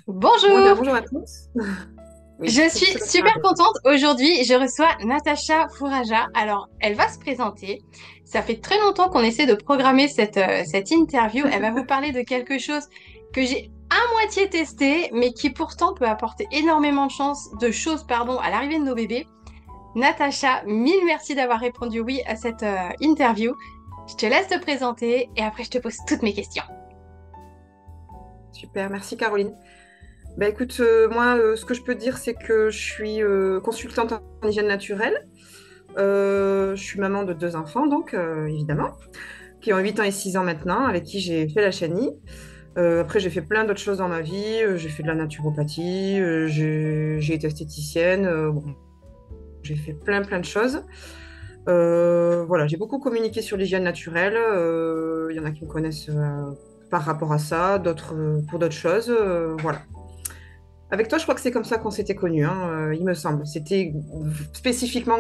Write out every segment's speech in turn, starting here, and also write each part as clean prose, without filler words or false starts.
Bon, eh bien, Bonjour, bonjour à tous. Oui, je c'est suis ça sera super contente. Aujourd'hui, je reçois Natacha Fouraja. Alors, elle va se présenter. Ça fait très longtemps qu'on essaie de programmer cette interview. Elle va vous parler de quelque chose que j'ai à moitié testé, mais qui pourtant peut apporter énormément de choses, pardon, à l'arrivée de nos bébés. Natacha, mille merci d'avoir répondu oui à cette interview. Je te laisse te présenter et après je te pose toutes mes questions. super. Merci Caroline. Bah, écoute, moi, ce que je peux dire, c'est que je suis consultante en hygiène naturelle. Je suis maman de deux enfants, donc évidemment, qui ont 8 ans et 6 ans maintenant, avec qui j'ai fait la chenille. Après, j'ai fait plein d'autres choses dans ma vie. J'ai fait de la naturopathie, j'ai été esthéticienne. Bon, j'ai fait plein de choses. Voilà, j'ai beaucoup communiqué sur l'hygiène naturelle. Il y en a qui me connaissent par rapport à ça, d'autres pour d'autres choses. Voilà. Avec toi, je crois que c'est comme ça qu'on s'était connus, hein, il me semble. C'était spécifiquement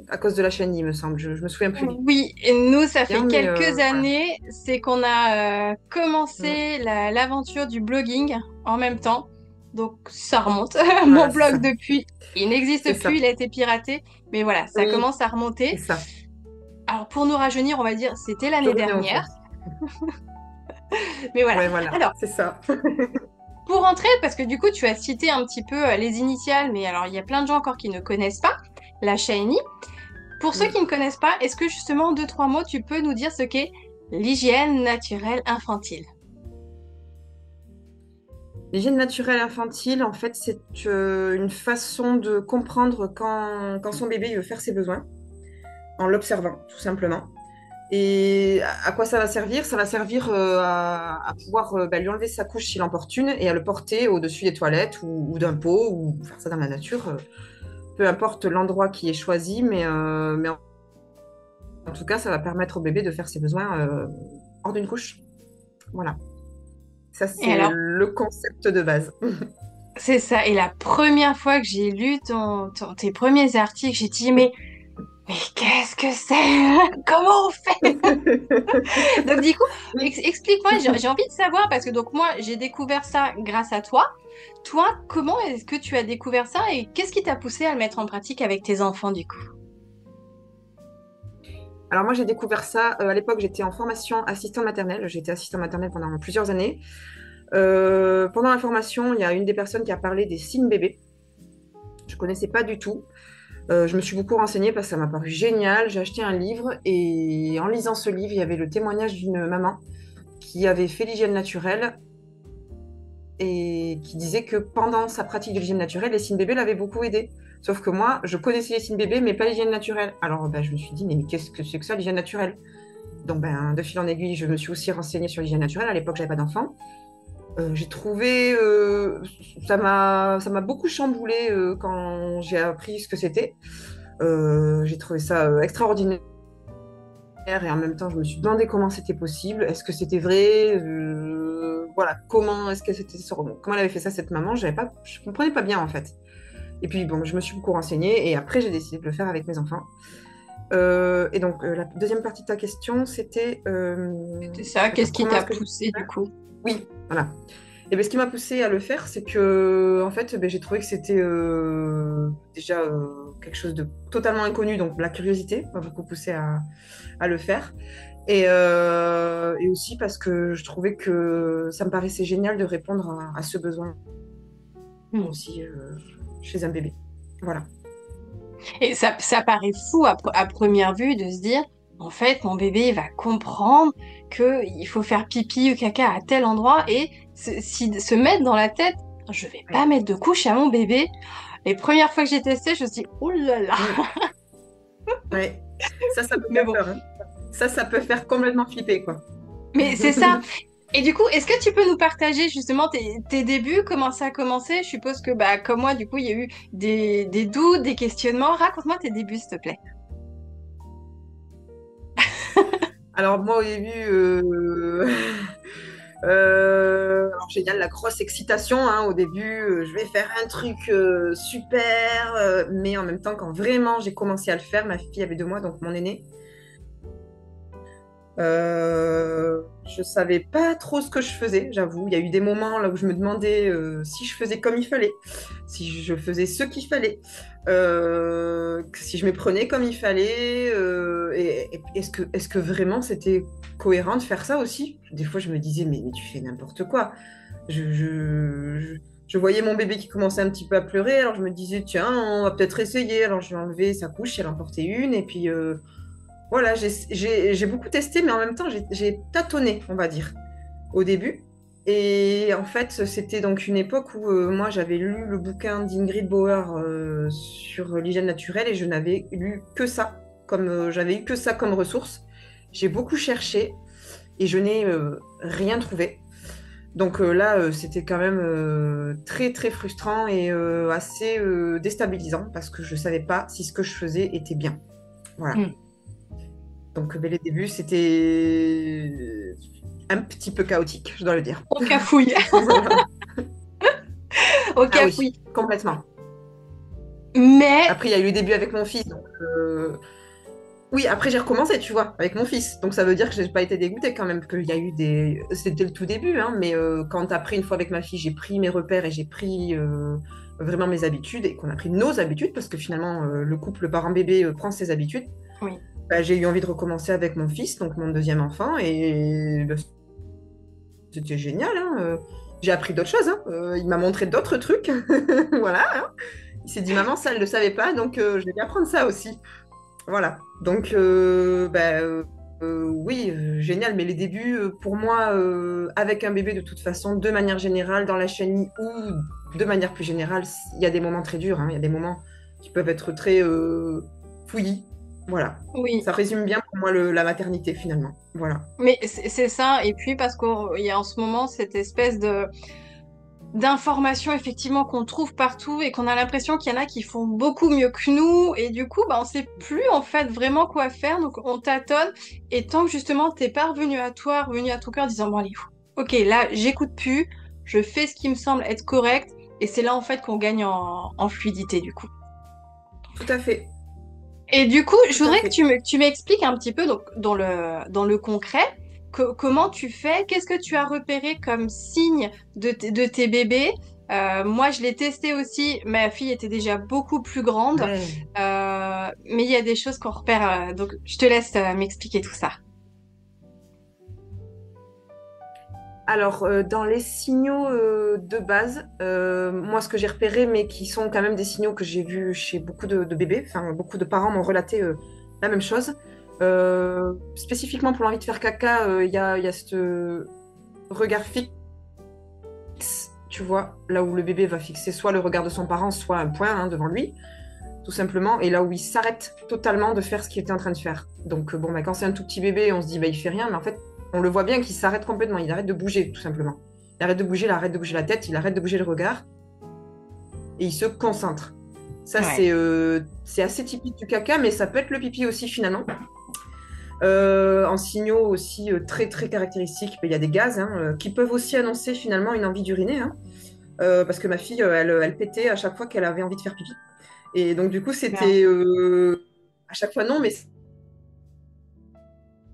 à cause de la chaîne, il me semble. Je me souviens plus Oui, et nous, ça fait bien, mais quelques voilà. années, c'est qu'on a Mm. commencé l'aventure du blogging en même temps. Donc, ça remonte. Mon Voilà, c'est blog, ça. depuis, il C'est n'existe plus, ça. il a été piraté. Mais voilà, ça Oui, commence à c'est remonter. ça. Alors, pour nous rajeunir, on va dire, c'était l'année Plus rien aux dernière. sources. Mais voilà. Ouais, voilà, Alors, c'est ça. pour rentrer, parce que du coup, tu as cité un petit peu les initiales, mais alors, il y a plein de gens encore qui ne connaissent pas la Shiny. Pour ceux Mm. qui ne connaissent pas, est-ce que justement, en deux, trois mots, tu peux nous dire ce qu'est l'hygiène naturelle infantile? L'hygiène naturelle infantile, en fait, c'est une façon de comprendre quand son bébé veut faire ses besoins, en l'observant, tout simplement. Et à quoi ça va servir? Ça va servir à pouvoir lui enlever sa couche s'il l'emportune et à le porter au-dessus des toilettes ou d'un pot ou faire ça dans la nature. Peu importe l'endroit qui est choisi, mais en tout cas, ça va permettre au bébé de faire ses besoins hors d'une couche. Voilà. Ça, Et c'est alors, le concept de base. c'est ça. Et la première fois que j'ai lu tes premiers articles, j'ai dit, mais qu'est-ce que c'est? Comment on fait? Donc, du coup, Oui. explique-moi, j'ai envie de savoir, parce que donc moi, j'ai découvert ça grâce à toi. Toi, comment est-ce que tu as découvert ça et qu'est-ce qui t'a poussé à le mettre en pratique avec tes enfants, du coup? Alors moi, j'ai découvert ça à l'époque, j'étais en formation assistant maternelle. J'étais assistant maternelle pendant plusieurs années. Pendant la formation, il y a une des personnes qui a parlé des signes bébés. Je ne connaissais pas du tout. Je me suis beaucoup renseignée parce que ça m'a paru génial. J'ai acheté un livre et en lisant ce livre, il y avait le témoignage d'une maman qui avait fait l'hygiène naturelle et qui disait que pendant sa pratique de l'hygiène naturelle, les signes bébés l'avaient beaucoup aidé. Sauf que moi, je connaissais les signes bébés, mais pas l'hygiène naturelle. Alors ben, je me suis dit, mais qu'est-ce que c'est que ça, l'hygiène naturelle? Donc ben, de fil en aiguille, je me suis aussi renseignée sur l'hygiène naturelle. À l'époque, j'avais pas d'enfant. J'ai trouvé, ça m'a beaucoup chamboulé quand j'ai appris ce que c'était. J'ai trouvé ça extraordinaire et en même temps, je me suis demandé comment c'était possible. Est-ce que c'était vrai? Voilà, comment est-ce que c'était, comment elle avait fait ça cette maman? Je comprenais pas bien en fait. Et puis bon, je me suis beaucoup renseignée et après j'ai décidé de le faire avec mes enfants. Et donc la deuxième partie de ta question, c'était C'est ça, qu'est-ce qui comment t'a est-ce que j'ai poussé, du fait. coup? Oui, voilà. Et ben, ce qui m'a poussé à le faire, c'est que en fait, ben, j'ai trouvé que c'était déjà quelque chose de totalement inconnu, donc la curiosité m'a beaucoup poussé à le faire. Et aussi parce que je trouvais que ça me paraissait génial de répondre à ce besoin aussi chez un bébé. Voilà. Et ça paraît fou à première vue de se dire, en fait, mon bébé va comprendre qu'il faut faire pipi ou caca à tel endroit et se mettre dans la tête, je vais Ouais. pas mettre de couche à mon bébé. Les premières fois que j'ai testé, je me suis dit, oh là là. Mm. Ouais. Ça peut Mais faire bon, peur, hein. Ça peut faire complètement flipper, quoi. mais c'est ça. Et du coup, est-ce que tu peux nous partager justement tes débuts, comment ça a commencé? Je suppose que, bah, comme moi, du coup, il y a eu des doutes, des questionnements. Raconte-moi tes débuts, s'il te plaît. Alors moi au début, alors génial, la grosse excitation hein, au début, je vais faire un truc super, mais en même temps quand vraiment j'ai commencé à le faire, ma fille avait 2 mois, donc mon aîné, Je savais pas trop ce que je faisais, j'avoue. Il y a eu des moments là où je me demandais si je faisais comme il fallait, si je faisais ce qu'il fallait, si je me prenais comme il fallait. Et est-ce que vraiment c'était cohérent de faire ça aussi? Des fois, je me disais, mais tu fais n'importe quoi. Je voyais mon bébé qui commençait un petit peu à pleurer, alors je me disais, tiens, on va peut-être essayer. Alors je lui ai enlevé sa couche, elle en portait une, et puis voilà, j'ai beaucoup testé, mais en même temps, j'ai tâtonné, on va dire, au début. Et en fait, c'était donc une époque où moi, j'avais lu le bouquin d'Ingrid Bauer sur l'hygiène naturelle et je n'avais lu que ça, j'avais eu que ça comme ressource. J'ai beaucoup cherché et je n'ai rien trouvé. Donc là, c'était quand même très, très frustrant et assez déstabilisant parce que je ne savais pas si ce que je faisais était bien. Voilà. Mm. Donc, les débuts, c'était un petit peu chaotique, je dois le dire. Au cafouille. Voilà. Au Ah oui, cafouille. complètement. Mais Après, il y a eu le début avec mon fils. Donc, oui, après, j'ai recommencé, tu vois, avec mon fils. Donc, ça veut dire que je n'ai pas été dégoûtée quand même, qu'il y a eu des... C'était le tout début, hein, mais quand après, une fois avec ma fille, j'ai pris mes repères et j'ai pris vraiment mes habitudes et qu'on a pris nos habitudes, parce que finalement, le couple parent-bébé prend ses habitudes. oui. Bah, j'ai eu envie de recommencer avec mon fils, donc mon deuxième enfant, et bah, c'était génial. Hein. J'ai appris d'autres choses. Hein. Il m'a montré d'autres trucs. Voilà. Hein. Il s'est dit, maman, ça, elle ne le savait pas, donc je vais lui apprendre ça aussi. Voilà. Donc, oui, génial. Mais les débuts, pour moi, avec un bébé, de toute façon, de manière générale, dans la chenille ou de manière plus générale, il y a des moments très durs. Hein. Il y a des moments qui peuvent être très fouillis. Voilà. Oui. Ça résume bien pour moi la maternité, finalement. Voilà. Mais c'est ça. Et puis, parce qu'il y a en ce moment cette espèce de d'informations effectivement qu'on trouve partout et qu'on a l'impression qu'il y en a qui font beaucoup mieux que nous et du coup bah, on sait plus en fait vraiment quoi faire donc on tâtonne et tant que justement t'es pas revenu à ton cœur en disant bon allez ok là j'écoute plus je fais ce qui me semble être correct et c'est là en fait qu'on gagne en fluidité du coup. Tout à fait. Et du coup, je Tout à voudrais fait. que tu m'expliques un petit peu donc, dans le concret, comment tu fais, qu'est-ce que tu as repéré comme signe de tes bébés. Moi, je l'ai testé aussi, ma fille était déjà beaucoup plus grande, Ouais. mais il y a des choses qu'on repère, donc je te laisse m'expliquer tout ça. Alors, dans les signaux de base, moi, ce que j'ai repéré, mais qui sont quand même des signaux que j'ai vus chez beaucoup de bébés, enfin, beaucoup de parents m'ont relaté la même chose. Spécifiquement pour l'envie de faire caca, il y a ce regard fixe, tu vois, là où le bébé va fixer soit le regard de son parent, soit un point hein, devant lui, tout simplement, et là où il s'arrête totalement de faire ce qu'il était en train de faire. Donc, bon, bah, quand c'est un tout petit bébé, on se dit, bah, il fait rien, mais en fait, on le voit bien qu'il s'arrête complètement, il arrête de bouger, tout simplement. Il arrête de bouger, il arrête de bouger la tête, il arrête de bouger le regard, et il se concentre. Ça, Ouais. c'est assez typique du caca, mais ça peut être le pipi aussi, finalement. En signaux aussi très, très caractéristiques, il y a des gaz hein, qui peuvent aussi annoncer, finalement, une envie d'uriner, hein. Parce que ma fille, elle pétait à chaque fois qu'elle avait envie de faire pipi. Et donc, du coup, Bien. c'était à chaque fois non, mais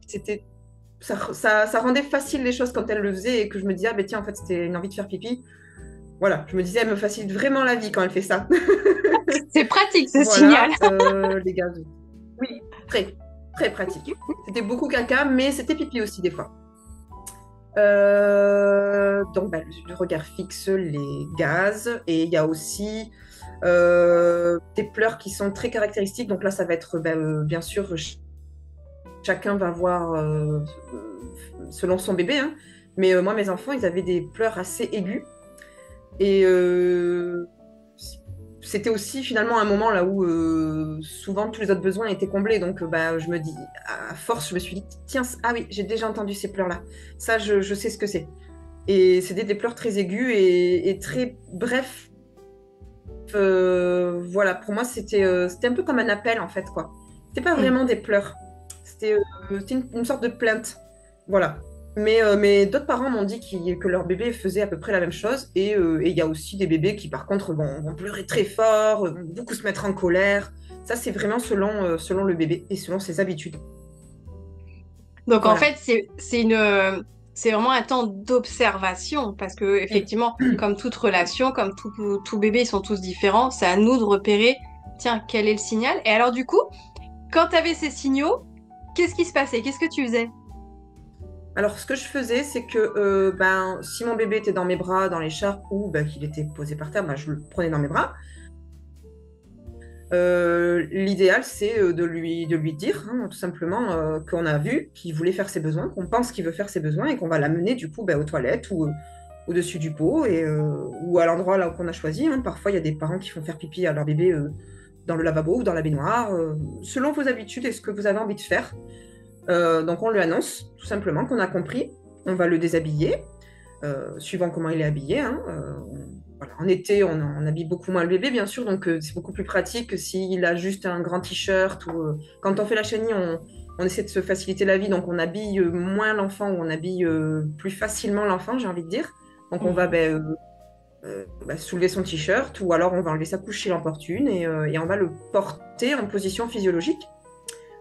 c'était ça rendait facile les choses quand elle le faisait et que je me disais, ah ben tiens, en fait, c'était une envie de faire pipi. Voilà, je me disais, elle me facilite vraiment la vie quand elle fait ça. C'est pratique ce signal. Voilà, les gars. Oui, très, très pratique. C'était beaucoup caca, mais c'était pipi aussi des fois. Donc, bah, le regard fixe, les gaz, et il y a aussi des pleurs qui sont très caractéristiques. Donc là, ça va être bah, bien sûr, chacun va voir selon son bébé. Hein. Mais moi, mes enfants, ils avaient des pleurs assez aigus. Et c'était aussi finalement un moment là où souvent tous les autres besoins étaient comblés. Donc bah, je me dis, à force, je me suis dit, tiens, ah oui, j'ai déjà entendu ces pleurs-là. Ça, je sais ce que c'est. Et c'était des pleurs très aigus et très brefs. Voilà, pour moi, c'était un peu comme un appel en fait, quoi. C'était pas Mm. vraiment des pleurs. C'était une sorte de plainte. Voilà. Mais d'autres parents m'ont dit que leur bébé faisait à peu près la même chose. Et il y a aussi des bébés qui, par contre, vont pleurer très fort, vont beaucoup se mettre en colère. Ça, c'est vraiment selon le bébé et selon ses habitudes. Donc en Voilà. fait, c'est une c'est vraiment un temps d'observation parce que Oui. effectivement, comme toute relation, comme tout bébé, ils sont tous différents. C'est à nous de repérer, tiens, quel est le signal? Et alors du coup, quand tu avais ces signaux, qu'est-ce qui se passait? Qu'est-ce que tu faisais? Alors, ce que je faisais, c'est que si mon bébé était dans mes bras, dans l'écharpe, ou qu'il était posé par terre, je le prenais dans mes bras. L'idéal, c'est de lui dire, hein, tout simplement, qu'on a vu qu'il voulait faire ses besoins, qu'on pense qu'il veut faire ses besoins et qu'on va l'amener du coup aux toilettes ou au-dessus du pot ou à l'endroit là qu'on a choisi, hein. Parfois, il y a des parents qui font faire pipi à leur bébé dans le lavabo ou dans la baignoire, selon vos habitudes et ce que vous avez envie de faire. Donc, on lui annonce tout simplement qu'on a compris. On va le déshabiller, suivant comment il est habillé, hein. Voilà. En été, on habille beaucoup moins le bébé, bien sûr, donc c'est beaucoup plus pratique que s'il a juste un grand t-shirt. Quand on fait la chenille, on essaie de se faciliter la vie, donc on habille moins l'enfant ou on habille plus facilement l'enfant, j'ai envie de dire. Donc on va Mhm. soulever son t-shirt ou alors on va enlever sa couche s'il l'emportune et on va le porter en position physiologique.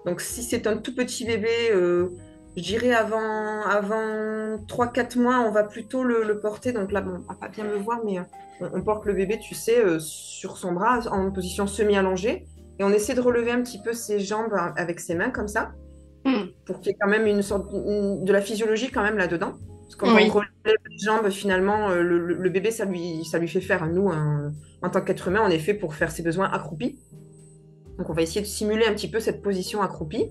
Donc, si c'est un tout petit bébé, je dirais avant 3 4 mois, on va plutôt le porter. Donc là, bon, on va pas bien me voir, mais on porte le bébé, tu sais, sur son bras en position semi-allongée. Et on essaie de relever un petit peu ses jambes avec ses mains comme ça, Mhm. pour qu'il y ait quand même une sorte de la physiologie quand même là-dedans. Parce que quand on Oui. relève les jambes, finalement, le bébé, ça lui fait faire. Nous, en tant qu'être humain, on est fait pour faire ses besoins accroupis. Donc, on va essayer de simuler un petit peu cette position accroupie.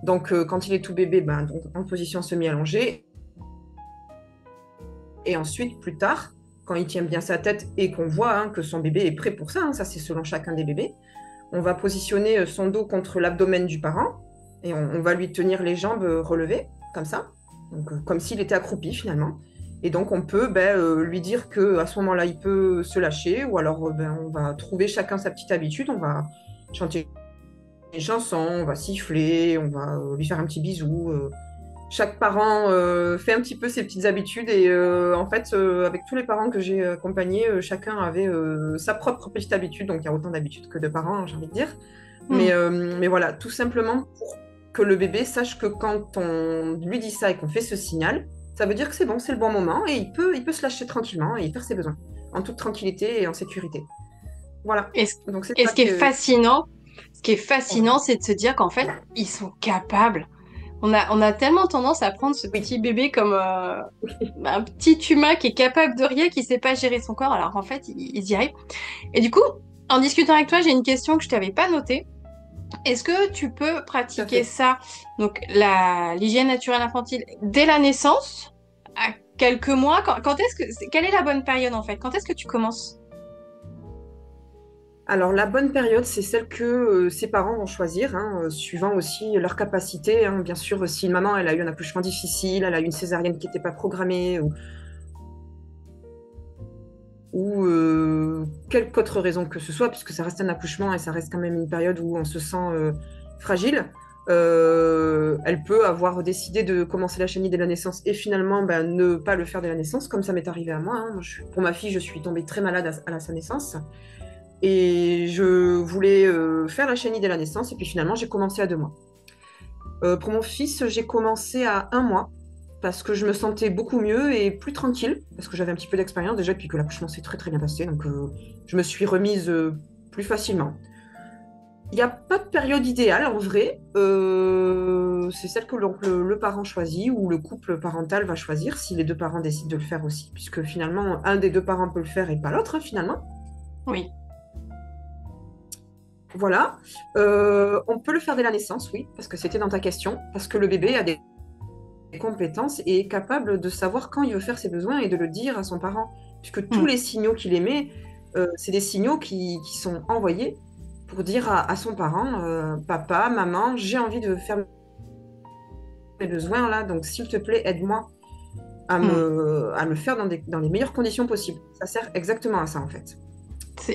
Donc, quand il est tout bébé, donc, en position semi-allongée. Et ensuite, plus tard, quand il tient bien sa tête et qu'on voit, hein, que son bébé est prêt pour ça, hein, ça c'est selon chacun des bébés, on va positionner son dos contre l'abdomen du parent et on va lui tenir les jambes relevées, comme ça, donc, comme s'il était accroupi finalement. Et donc, on peut lui dire qu'à ce moment-là, il peut se lâcher, ou alors on va trouver chacun sa petite habitude, on va chanter des chansons, on va siffler, on va lui faire un petit bisou. Chaque parent fait un petit peu ses petites habitudes et en fait, avec tous les parents que j'ai accompagnés, chacun avait sa propre petite habitude. Donc, il y a autant d'habitudes que de parents, hein, j'ai envie de dire. Mais, Mhm. mais voilà, tout simplement pour que le bébé sache que quand on lui dit ça et qu'on fait ce signal, ça veut dire que c'est bon, c'est le bon moment et il peut se lâcher tranquillement et faire ses besoins en toute tranquillité et en sécurité. Voilà. Et ce, Donc, c'est et ça que... ce qui est fascinant, c'est de se dire qu'en fait, ils sont capables. On a tellement tendance à prendre ce Oui. petit bébé comme un petit humain qui est capable de rien, qui sait pas gérer son corps, alors qu'en fait, ils y arrivent. Et du coup, en discutant avec toi, j'ai une question que je t'avais pas notée. Est-ce que tu peux Tout à pratiquer fait. ça, donc l'hygiène naturelle infantile, dès la naissance, à quelques mois? Quand est-ce quelle est la bonne période en fait? Quand est-ce que tu commences? Alors, la bonne période, c'est celle que ses parents vont choisir, hein, suivant aussi leur capacité, hein. Bien sûr, si une maman, elle a eu un accouchement difficile, elle a eu une césarienne qui n'était pas programmée, ou quelque autre raison que ce soit, puisque ça reste un accouchement et ça reste quand même une période où on se sent fragile, elle peut avoir décidé de commencer la chenille dès la naissance et finalement ne pas le faire dès la naissance, comme ça m'est arrivé à moi, hein. Pour ma fille, je suis tombée très malade à sa naissance. Et je voulais faire la chenille dès la naissance, et puis finalement, j'ai commencé à 2 mois. Pour mon fils, j'ai commencé à 1 mois, parce que je me sentais beaucoup mieux et plus tranquille, parce que j'avais un petit peu d'expérience déjà, puis que l'accouchement s'est très très bien passé, donc je me suis remise plus facilement. Il n'y a pas de période idéale en vrai, c'est celle que donc, le parent choisit, ou le couple parental va choisir, si les deux parents décident de le faire aussi, puisque finalement, un des deux parents peut le faire et pas l'autre, hein, finalement. Oui. Voilà. On peut le faire dès la naissance, oui, parce que c'était dans ta question, parce que le bébé a des compétences et est capable de savoir quand il veut faire ses besoins et de le dire à son parent, puisque tous Hmm. les signaux qu'il émet, c'est des signaux qui sont envoyés pour dire à son parent, papa, maman, j'ai envie de faire mes besoins là, donc s'il te plaît, aide-moi à Hmm. me faire dans les meilleures conditions possibles. Ça sert exactement à ça, en fait.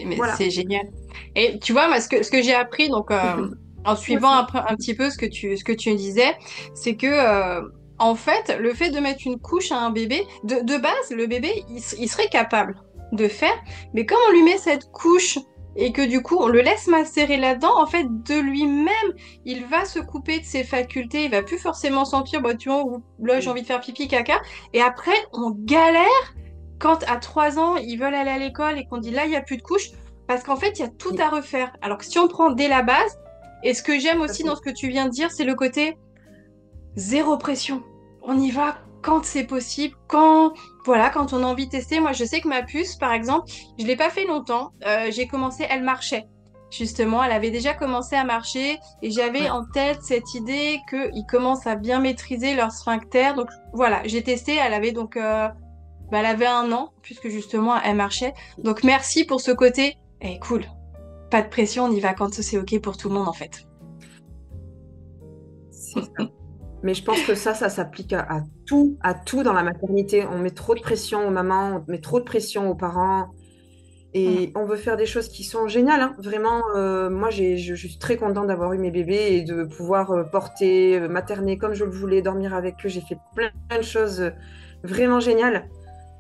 Mais Voilà. c'est génial. Et tu vois, moi, ce que j'ai appris, donc, en Moi suivant aussi. un petit peu ce que tu disais, c'est que, en fait, le fait de mettre une couche à un bébé, de base, le bébé, il serait capable de faire, mais quand on lui met cette couche et que du coup, on le laisse macérer là-dedans, en fait, de lui-même, il va se couper de ses facultés, il va plus forcément sentir, bah, tu vois, là, j'ai envie de faire pipi, caca. Et après, on galère quand à 3 ans, ils veulent aller à l'école et qu'on dit là, il n'y a plus de couches, parce qu'en fait, il y a tout Oui, à refaire. Alors que si on prend dès la base, et ce que j'aime tout à aussi dans fait. ce que tu viens de dire, c'est le côté zéro pression. On y va quand c'est possible, quand on a envie de tester. Moi, je sais que ma puce, par exemple, je l'ai pas fait longtemps. J'ai commencé, elle marchait. Justement, elle avait déjà commencé à marcher et j'avais Ouais. en tête cette idée qu'ils commencent à bien maîtriser leur sphincter. Donc voilà, j'ai testé. Elle avait elle avait 1 an puisque justement elle marchait. Donc merci pour ce côté. Eh, cool. Pas de pression, on y va quand c'est ok pour tout le monde en fait. C'est ça. Mais je pense que ça s'applique à tout dans la maternité. On met trop de pression aux mamans, on met trop de pression aux parents. Mm. Et on veut faire des choses qui sont géniales, hein. Vraiment, moi, je suis très contente d'avoir eu mes bébés et de pouvoir porter, materner comme je le voulais, dormir avec eux. J'ai fait plein de choses vraiment géniales.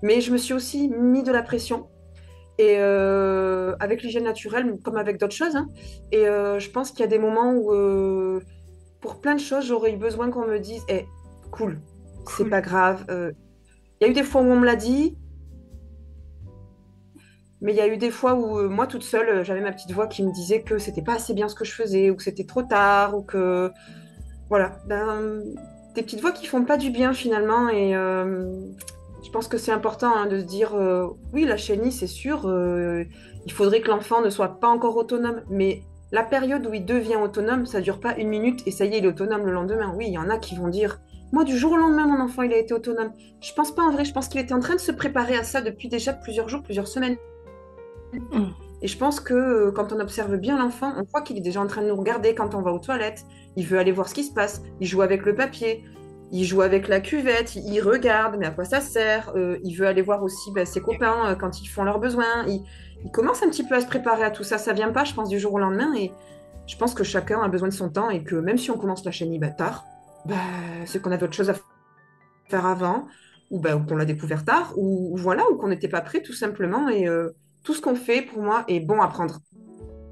Mais je me suis aussi mis de la pression. Et avec l'hygiène naturelle, comme avec d'autres choses, hein. Et je pense qu'il y a des moments où, pour plein de choses, j'aurais eu besoin qu'on me dise, cool, c'est Cool. pas grave. Il y a eu des fois où on me l'a dit. Mais il y a eu des fois où moi toute seule, j'avais ma petite voix qui me disait que c'était pas assez bien ce que je faisais, ou que c'était trop tard, ou que voilà, des petites voix qui font pas du bien finalement. Et je pense que c'est important, hein, de se dire oui, la chenille, c'est sûr, il faudrait que l'enfant ne soit pas encore autonome, mais la période où il devient autonome, ça dure pas 1 minute et ça y est, il est autonome le lendemain. Oui, il y en a qui vont dire moi, du jour au lendemain, mon enfant, il a été autonome. Je pense pas en vrai, je pense qu'il était en train de se préparer à ça depuis déjà plusieurs jours, plusieurs semaines. Mm. Et je pense que quand on observe bien l'enfant, on voit qu'il est déjà en train de nous regarder quand on va aux toilettes. Il veut aller voir ce qui se passe. Il joue avec le papier. Il joue avec la cuvette. Il regarde, mais à quoi ça sert? Il veut aller voir aussi ses copains quand ils font leurs besoins. Il commence un petit peu à se préparer à tout ça. Ça vient pas, je pense, du jour au lendemain. Et je pense que chacun a besoin de son temps et que même si on commence la chaîne tard, bah, c'est qu'on avait autre chose à faire avant, ou qu'on l'a découvert tard, ou voilà, ou qu'on n'était pas prêt tout simplement. Et tout ce qu'on fait, pour moi, est bon à prendre.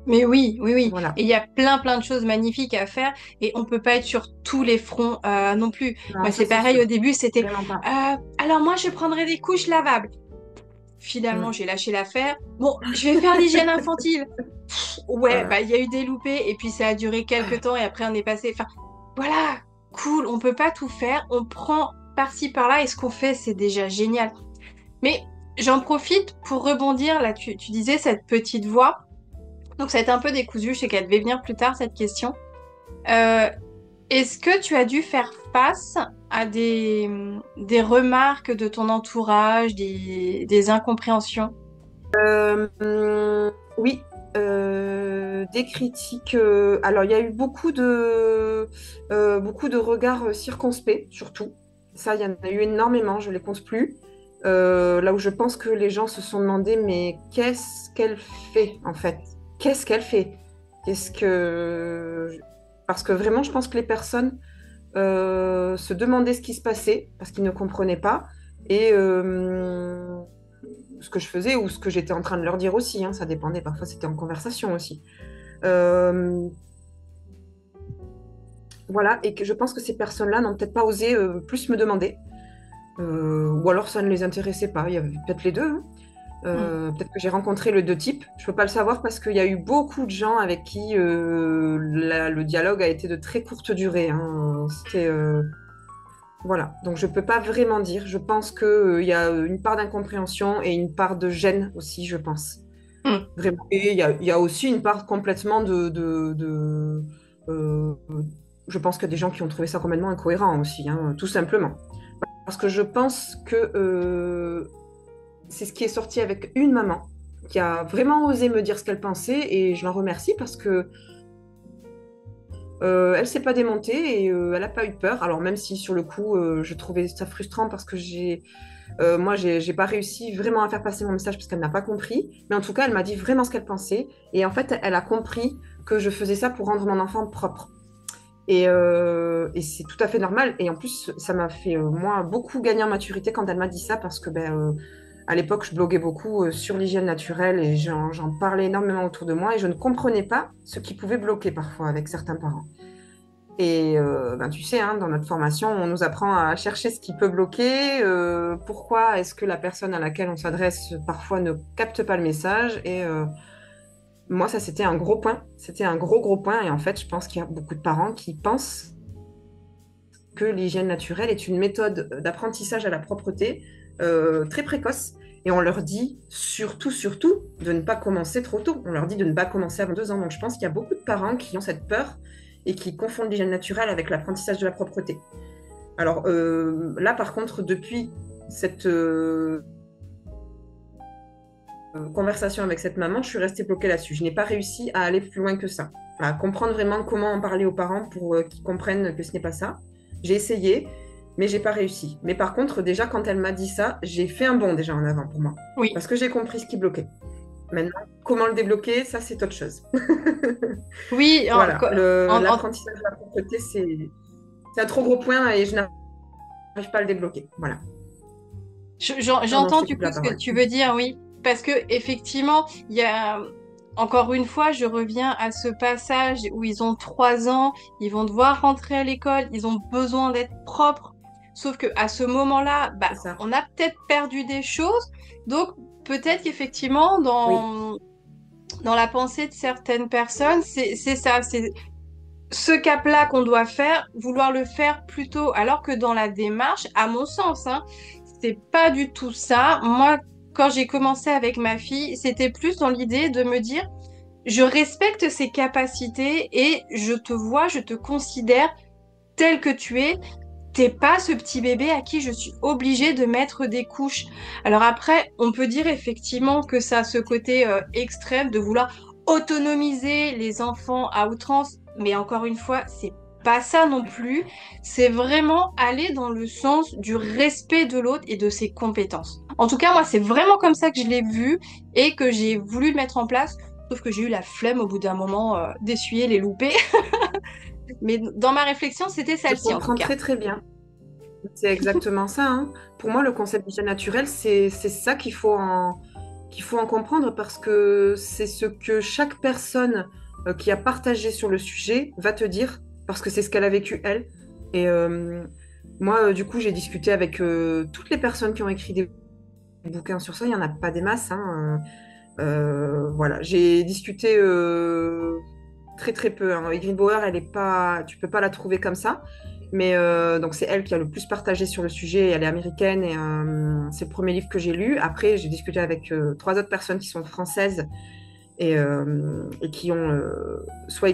Mais oui, oui, oui. Voilà. Et il y a plein de choses magnifiques à faire et on peut pas être sur tous les fronts non plus. Non, Moi, ça c'est c'est pareil sûr. au début, c'était Vraiment pas. alors moi, je prendrai des couches lavables. Finalement, Mm. j'ai lâché l'affaire. Bon, je vais faire l'hygiène infantile. Ouais, Voilà. bah il y a eu des loupés et puis ça a duré quelques temps et après on est passé. Enfin, voilà, cool. On peut pas tout faire. On prend par-ci par-là et ce qu'on fait, c'est déjà génial. Mais j'en profite pour rebondir là. Tu disais cette petite voix. Donc ça a été un peu décousu, je sais qu'elle devait venir plus tard cette question. Euh, Est-ce que tu as dû faire face à des remarques de ton entourage, des incompréhensions? Oui, des critiques. Alors, il y a eu beaucoup de regards circonspects, surtout. Ça, il y en a eu énormément, je ne les compte plus. Là où je pense que les gens se sont demandé, mais qu'est-ce qu'elle fait, en fait? Qu'est-ce qu'elle fait? Qu'est-ce que... Parce que vraiment, je pense que les personnes se demandaient ce qui se passait, parce qu'ils ne comprenaient pas. Et ce que je faisais ou ce que j'étais en train de leur dire aussi, hein, ça dépendait. Parfois, c'était en conversation aussi. Euh, voilà, et que je pense que ces personnes-là n'ont peut-être pas osé plus me demander. Ou alors ça ne les intéressait pas. Il y avait peut-être les deux, hein. Hmm. Peut-être que j'ai rencontré le deux types. Je ne peux pas le savoir parce qu'il y a eu beaucoup de gens avec qui le dialogue a été de très courte durée, hein. C'était voilà. Donc je ne peux pas vraiment dire. Je pense qu'il y a une part d'incompréhension et une part de gêne aussi, je pense. Hmm. Vraiment. Et il y a aussi une part complètement euh, je pense qu'il y a des gens qui ont trouvé ça complètement incohérent aussi, hein, tout simplement. Parce que je pense que c'est ce qui est sorti avec une maman qui a vraiment osé me dire ce qu'elle pensait et je l'en remercie parce que elle s'est pas démontée et elle n'a pas eu peur. Alors même si sur le coup je trouvais ça frustrant parce que moi, j'ai pas réussi vraiment à faire passer mon message parce qu'elle n'a pas compris. Mais en tout cas, elle m'a dit vraiment ce qu'elle pensait. Et en fait, elle a compris que je faisais ça pour rendre mon enfant propre. Et c'est tout à fait normal. Et en plus, ça m'a fait, moi, beaucoup gagner en maturité quand elle m'a dit ça parce que À l'époque, je bloguais beaucoup sur l'hygiène naturelle et j'en parlais énormément autour de moi et je ne comprenais pas ce qui pouvait bloquer parfois avec certains parents. Et ben, tu sais, hein, dans notre formation, on nous apprend à chercher ce qui peut bloquer, pourquoi est-ce que la personne à laquelle on s'adresse parfois ne capte pas le message. Et moi, ça, c'était un gros point. C'était un gros, gros point. Et en fait, je pense qu'il y a beaucoup de parents qui pensent que l'hygiène naturelle est une méthode d'apprentissage à la propreté très précoce. Et on leur dit surtout, surtout, de ne pas commencer trop tôt. On leur dit de ne pas commencer avant 2 ans. Donc je pense qu'il y a beaucoup de parents qui ont cette peur et qui confondent l'hygiène naturelle avec l'apprentissage de la propreté. Alors là, par contre, depuis cette conversation avec cette maman, je suis restée bloquée là-dessus. Je n'ai pas réussi à aller plus loin que ça, à comprendre vraiment comment en parler aux parents pour qu'ils comprennent que ce n'est pas ça. J'ai essayé, mais j'ai pas réussi. Mais par contre, déjà, quand elle m'a dit ça, j'ai fait un bond déjà en avant pour moi. Oui. Parce que j'ai compris ce qui bloquait. Maintenant, comment le débloquer, ça, c'est autre chose. Oui, Voilà, en- en- l'apprentissage de la propreté, c'est un trop gros point et je n'arrive pas à le débloquer. Voilà. Pardon, je j'entends te du coupe coup la ce que parole. tu veux dire, oui. Parce que effectivement, il y a encore une fois, je reviens à ce passage où ils ont 3 ans, ils vont devoir rentrer à l'école, ils ont besoin d'être propres. Sauf que à ce moment-là, bah, C'est ça. on a peut-être perdu des choses. Donc peut-être qu'effectivement, Oui, dans la pensée de certaines personnes, c'est ça, c'est ce cap-là qu'on doit faire, vouloir le faire plus tôt, alors que dans la démarche, à mon sens, hein, c'est pas du tout ça. Moi, quand j'ai commencé avec ma fille, c'était plus dans l'idée de me dire, je respecte ses capacités et je te vois, je te considère tel que tu es. T'es pas ce petit bébé à qui je suis obligée de mettre des couches. Alors après, on peut dire effectivement que ça a ce côté extrême de vouloir autonomiser les enfants à outrance, mais encore une fois, c'est pas ça non plus. C'est vraiment aller dans le sens du respect de l'autre et de ses compétences. En tout cas, moi, c'est vraiment comme ça que je l'ai vu et que j'ai voulu le mettre en place. Sauf que j'ai eu la flemme au bout d'un moment d'essuyer les loupés. Mais dans ma réflexion, c'était je celle-ci en tout comprends cas. très très bien. C'est exactement ça, hein. Pour moi, le concept d'hygiène naturelle, c'est ça qu'il faut en comprendre parce que c'est ce que chaque personne qui a partagé sur le sujet va te dire parce que c'est ce qu'elle a vécu elle. Et moi, du coup, j'ai discuté avec toutes les personnes qui ont écrit des bouquins sur ça. Il n'y en a pas des masses, hein. Voilà, j'ai discuté très très peu, hein. Ingrid Bauer, elle est pas, tu peux pas la trouver comme ça. Mais donc c'est elle qui a le plus partagé sur le sujet. Elle est américaine et c'est le premier livre que j'ai lu. Après, j'ai discuté avec 3 autres personnes qui sont françaises et qui ont soit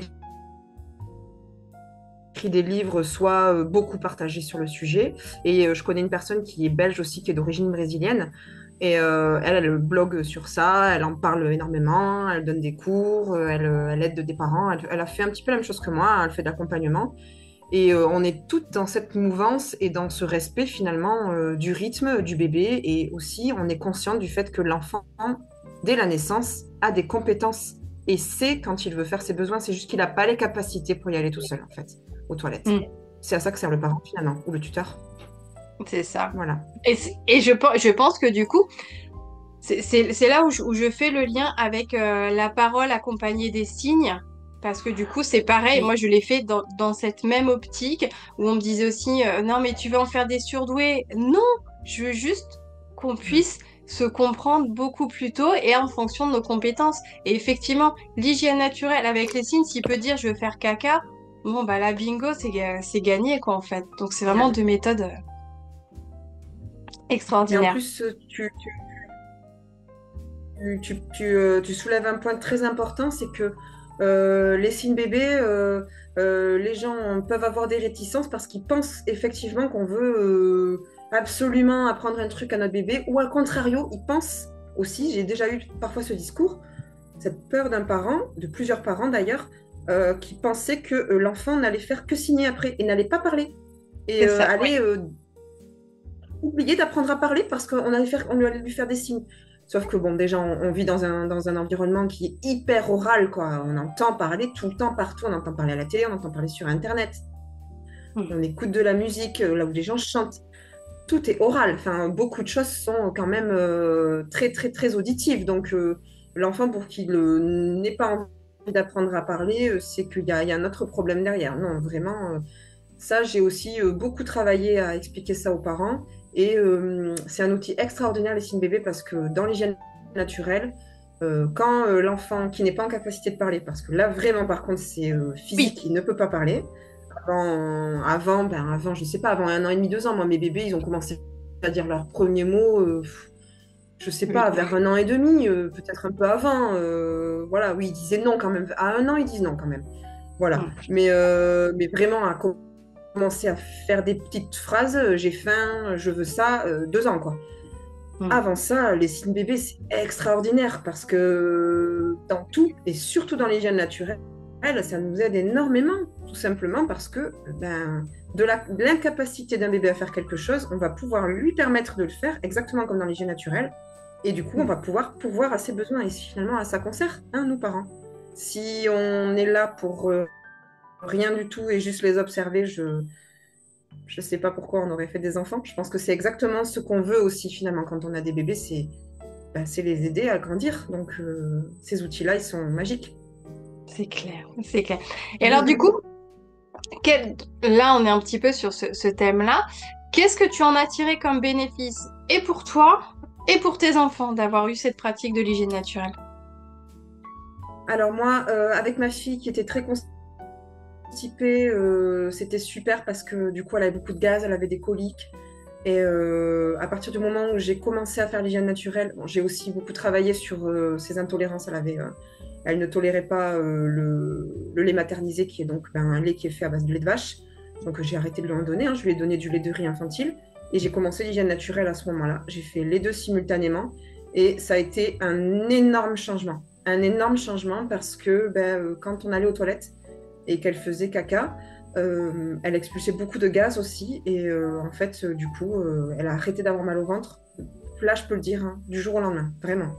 écrit des livres, soit beaucoup partagé sur le sujet. Et je connais une personne qui est belge aussi, qui est d'origine brésilienne. Et elle blogue sur ça, elle en parle énormément, elle donne des cours, elle aide des parents. Elle a fait un petit peu la même chose que moi, elle fait de l'accompagnement. Et on est toutes dans cette mouvance et dans ce respect finalement du rythme du bébé. Et aussi, on est conscient du fait que l'enfant, dès la naissance, a des compétences et sait quand il veut faire ses besoins. C'est juste qu'il n'a pas les capacités pour y aller tout seul, en fait, aux toilettes. Mm. C'est à ça que sert le parent finalement, ou le tuteur. C'est ça. Voilà. Et je pense que du coup, c'est là où je fais le lien avec la parole accompagnée des signes. Parce que du coup, c'est pareil. Moi, Oui, je l'ai fait dans cette même optique où on me disait aussi, non, mais tu veux en faire des surdoués. Non, je veux juste qu'on puisse se comprendre beaucoup plus tôt et en fonction de nos compétences. Et effectivement, l'hygiène naturelle avec les signes, s'il peut dire je veux faire caca, bon, bah la bingo, c'est gagné, quoi, en fait. Donc, c'est vraiment génial. deux méthodes Et en extraordinaires. plus, tu soulèves un point très important, c'est que les signes bébés, les gens peuvent avoir des réticences parce qu'ils pensent effectivement qu'on veut absolument apprendre un truc à notre bébé, ou al contrario, ils pensent aussi, j'ai déjà eu parfois ce discours, cette peur d'un parent, de plusieurs parents d'ailleurs, qui pensaient que l'enfant n'allait faire que signer après et n'allait pas parler et C'est ça, oui. allait oublier d'apprendre à parler parce on lui allait lui faire des signes. Sauf que bon, déjà, on vit dans un environnement qui est hyper oral, quoi. On entend parler tout le temps, partout. On entend parler à la télé, on entend parler sur Internet. Mm. On écoute de la musique, là où les gens chantent. tout est oral. Enfin, beaucoup de choses sont quand même très, très, très auditives. Donc, l'enfant, pour qu'il n'ait pas envie d'apprendre à parler, c'est qu'il y a un autre problème derrière. Non, vraiment, ça, j'ai aussi beaucoup travaillé à expliquer ça aux parents. Et c'est un outil extraordinaire, les signes bébés, parce que dans l'hygiène naturelle, quand l'enfant qui n'est pas en capacité de parler, parce que là, vraiment, par contre, c'est Oui. physique, il ne peut pas parler. Avant, je sais pas, avant 1 an et demi, 2 ans, moi, mes bébés, ils ont commencé à dire leurs premiers mots, je sais Oui. pas, vers 1 an et demi, peut-être un peu avant. Voilà, oui, ils disaient non quand même. À 1 an, ils disent non quand même. Voilà. Mm. Mais vraiment, à commencer à faire des petites phrases, j'ai faim, je veux ça, 2 ans, quoi. Mm. Avant ça, les signes bébés, c'est extraordinaire parce que dans tout, et surtout dans l'hygiène naturelle, ça nous aide énormément, tout simplement parce que de l'incapacité d'un bébé à faire quelque chose, on va pouvoir lui permettre de le faire exactement comme dans l'hygiène naturelle. Et du coup, on Mm. va pouvoir pourvoir à ses besoins. Et finalement, ça concerne nous, parents. Si on est là pour rien du tout et juste les observer, je sais pas pourquoi on aurait fait des enfants. Je pense que c'est exactement ce qu'on veut aussi finalement quand on a des bébés, c'est les aider à grandir. Donc ces outils-là, ils sont magiques. C'est clair, c'est clair. Et alors, du coup, là, on est un petit peu sur ce thème-là. Qu'est-ce que tu en as tiré comme bénéfice, et pour toi, et pour tes enfants, d'avoir eu cette pratique de l'hygiène naturelle? Alors moi, avec ma fille qui était très constipée, c'était super parce que du coup, elle avait beaucoup de gaz, elle avait des coliques. Et à partir du moment où j'ai commencé à faire l'hygiène naturelle, bon, j'ai aussi beaucoup travaillé sur ses intolérances. Elle ne tolérait pas le lait maternisé, qui est donc un lait qui est fait à base de lait de vache. Donc j'ai arrêté de lui en donner, hein. Je lui ai donné du lait de riz infantile. Et j'ai commencé l'hygiène naturelle à ce moment-là. J'ai fait les deux simultanément. Et ça a été un énorme changement. Un énorme changement parce que quand on allait aux toilettes et qu'elle faisait caca, elle expulsait beaucoup de gaz aussi. Et en fait, du coup, elle a arrêté d'avoir mal au ventre. Là, je peux le dire, hein, du jour au lendemain, vraiment.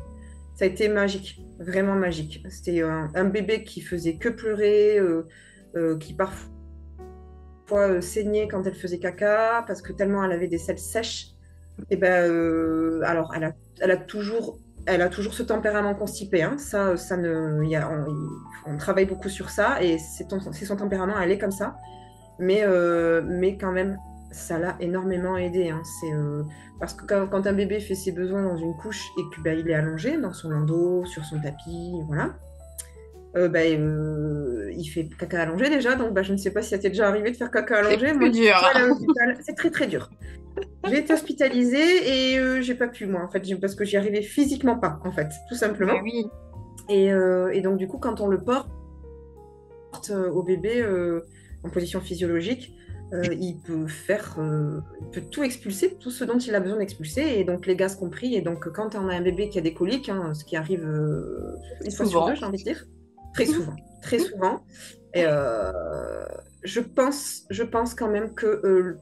Ça a été magique, vraiment magique. C'était un bébé qui faisait que pleurer, qui parfois saignait quand elle faisait caca, parce que tellement elle avait des selles sèches. Et alors, elle a toujours ce tempérament constipé, hein. Ça ne, on travaille beaucoup sur ça, et c'est son tempérament, elle est comme ça. Mais quand même, ça l'a énormément aidé, hein. Parce que quand un bébé fait ses besoins dans une couche et qu'il est allongé dans son landau, sur son tapis, voilà, il fait caca allongé déjà. Donc je ne sais pas si ça t'est déjà arrivé de faire caca C'est allongé. plus Moi, dur. je suis allée à l'hôpital. C'est très très dur. J'ai été hospitalisée et j'ai pas pu, moi, en fait, parce que j'y arrivais physiquement pas, en fait, tout Mais simplement. oui. Et donc, du coup, quand on le porte au bébé en position physiologique, il peut tout expulser, tout ce dont il a besoin d'expulser, et donc les gaz compris. Et donc, quand on a un bébé qui a des coliques, hein, ce qui arrive une fois sur deux, Souvent. j'ai envie de dire, très souvent, très souvent. Et je pense quand même que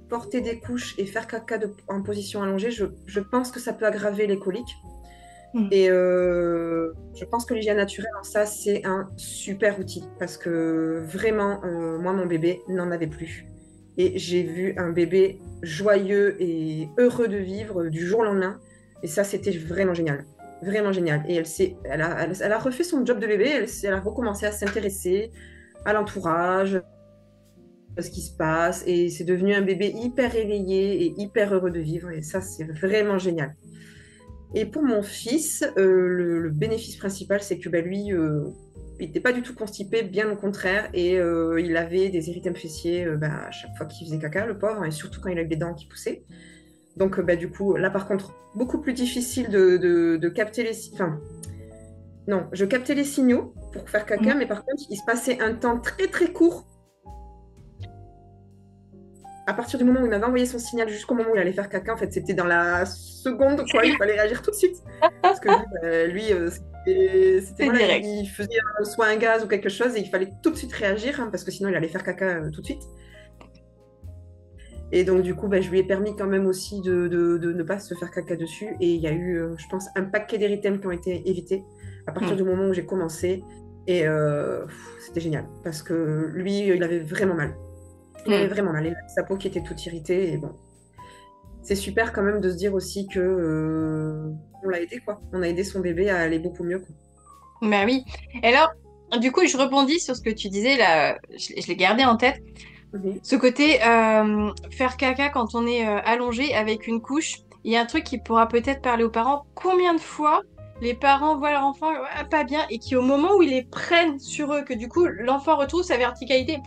porter des couches et faire caca en position allongée, je pense que ça peut aggraver les coliques. Mm. Et je pense que l'hygiène naturelle, en ça, c'est un super outil parce que vraiment, moi, mon bébé n'en avait plus. Et j'ai vu un bébé joyeux et heureux de vivre du jour au lendemain. Et ça, c'était vraiment génial. Vraiment génial. Et elle a refait son job de bébé. Elle a recommencé à s'intéresser à l'entourage, à ce qui se passe. Et c'est devenu un bébé hyper éveillé et hyper heureux de vivre. Et ça, c'est vraiment génial. Et pour mon fils, le bénéfice principal, c'est que lui, il n'était pas du tout constipé, bien au contraire, et il avait des érythèmes fessiers à chaque fois qu'il faisait caca, le pauvre, et surtout quand il avait des dents qui poussaient. Donc, du coup, là, par contre, beaucoup plus difficile de capter enfin, non, je captais les signaux pour faire caca, Mm. mais par contre, il se passait un temps très, très court à partir du moment où il m'avait envoyé son signal jusqu'au moment où il allait faire caca. En fait, c'était dans la seconde, quoi. Il fallait réagir tout de suite. Parce que lui, c'était C'est voilà, direct. il faisait soit un gaz ou quelque chose et il fallait tout de suite réagir, hein, parce que sinon il allait faire caca tout de suite. Et donc, du coup, je lui ai permis quand même aussi de ne pas se faire caca dessus. Et il y a eu, je pense, un paquet d'érythèmes qui ont été évités à partir Mm. du moment où j'ai commencé. Et c'était génial parce que lui, il avait vraiment mal. Il avait Mm. vraiment mal. Il avait sa peau qui était toute irritée. Et bon, c'est super quand même de se dire aussi que on l'a aidé, quoi. On a aidé son bébé à aller beaucoup mieux, quoi. Bah oui. Et alors, du coup, je rebondis sur ce que tu disais là, je l'ai gardé en tête. Mhm. Ce côté faire caca quand on est allongé avec une couche, il y a un truc qui pourra peut-être parler aux parents. Combien de fois les parents voient leur enfant pas bien et qui, au moment où ils les prennent sur eux, que du coup l'enfant retrouve sa verticalité,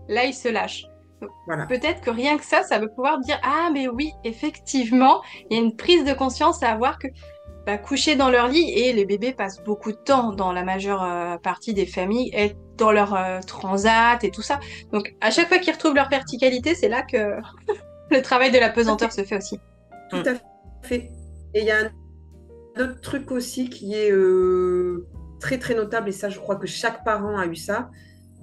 là il se lâche. Donc, Voilà. peut-être que rien que ça va pouvoir dire, ah mais oui, effectivement, il y a une prise de conscience à avoir que couchés dans leur lit et les bébés passent beaucoup de temps dans la majeure partie des familles et dans leur transat et tout ça. Donc à chaque fois qu'ils retrouvent leur verticalité, c'est là que le travail de la Tout à pesanteur fait. se fait aussi. Tout Mm. à fait. Et il y a un autre truc aussi qui est très très notable, et ça je crois que chaque parent a eu ça,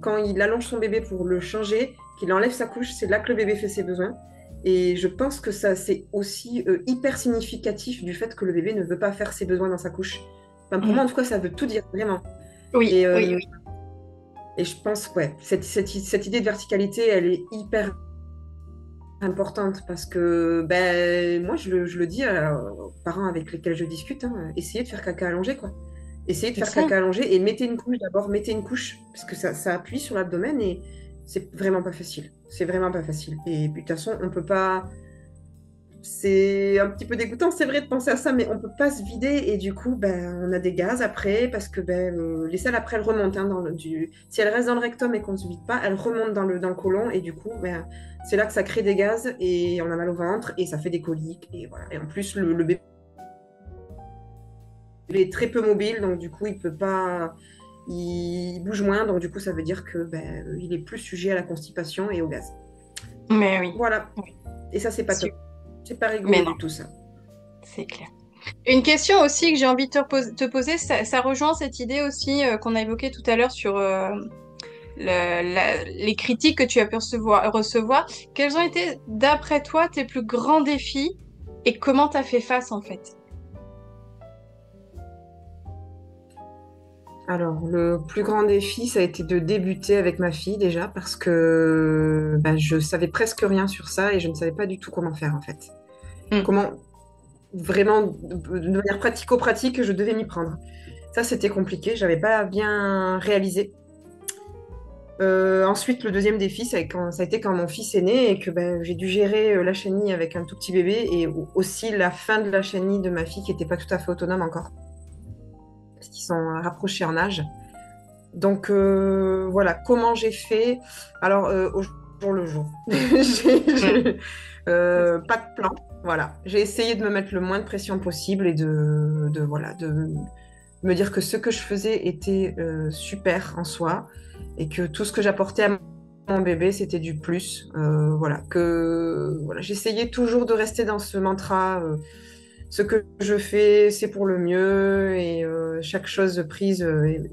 quand il allonge son bébé pour le changer, qu'il enlève sa couche, c'est là que le bébé fait ses besoins. Et je pense que ça c'est aussi hyper significatif du fait que le bébé ne veut pas faire ses besoins dans sa couche. Enfin, pour moi en Mm. tout cas ça veut tout dire, vraiment. Oui, Et, oui, euh, oui. et je pense, ouais, cette idée de verticalité, elle est hyper importante parce que ben, moi, je le dis aux parents avec lesquels je discute, hein, essayez de faire caca allongé, quoi. Essayez de C'est faire ça. caca allongé et mettez une couche d'abord, mettez une couche parce que ça appuie sur l'abdomen et c'est vraiment pas facile. C'est vraiment pas facile. Et puis de toute façon, on peut pas. C'est un petit peu dégoûtant, c'est vrai de penser à ça, mais on peut pas se vider et du coup, ben, on a des gaz après parce que ben, les selles après elles remontent, hein, si elles restent dans le rectum et qu'on ne se vide pas, elles remontent dans le côlon et du coup, ben, c'est là que ça crée des gaz et on a mal au ventre et ça fait des coliques et voilà. Et en plus, le bébé est très peu mobile, donc du coup, il peut pas, il bouge moins, donc du coup, ça veut dire que ben, il est plus sujet à la constipation et au gaz. Mais oui, Voilà. oui. Et ça, c'est pas top. Super. C'est pas Mais rigolo non, du tout ça. c'est clair. Une question aussi que j'ai envie de te poser, ça rejoint cette idée aussi qu'on a évoquée tout à l'heure sur les critiques que tu as pu recevoir. Quels ont été, d'après toi, tes plus grands défis et comment tu as fait face en fait? Alors, le plus grand défi, ça a été de débuter avec ma fille déjà, parce que ben, je savais presque rien sur ça et je ne savais pas du tout comment faire en fait. Mm. Comment vraiment, de manière pratico-pratique, je devais m'y prendre. Ça, c'était compliqué, j'avais pas bien réalisé. Ensuite, le deuxième défi, ça a été quand mon fils est né et que ben, j'ai dû gérer la chenille avec un tout petit bébé et aussi la fin de la chenille de ma fille qui n'était pas tout à fait autonome encore, parce qu'ils sont rapprochés en âge. Donc voilà, comment j'ai fait? Alors, au jour le jour. Mm. Pas de plan. Voilà. J'ai essayé de me mettre le moins de pression possible et voilà, de me dire que ce que je faisais était super en soi et que tout ce que j'apportais à mon bébé, c'était du plus. Voilà, voilà, j'essayais toujours de rester dans ce mantra. Ce que je fais, c'est pour le mieux et chaque chose prise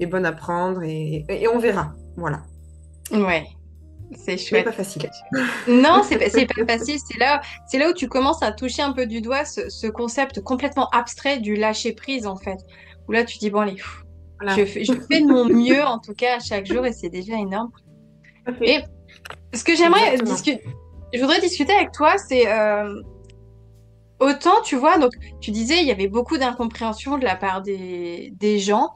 est bonne à prendre et on verra. Voilà. Ouais, c'est Mais pas chouette. facile. Non, c'est pas facile. C'est là où tu commences à toucher un peu du doigt ce concept complètement abstrait du lâcher prise en fait. Où là tu dis bon allez, Voilà. je fais de mon mieux en tout cas à chaque jour et c'est déjà énorme. Tout à fait. Et ce que j'aimerais Exactement. discuter, je voudrais discuter avec toi, c'est autant tu vois donc tu disais il y avait beaucoup d'incompréhension de la part des gens.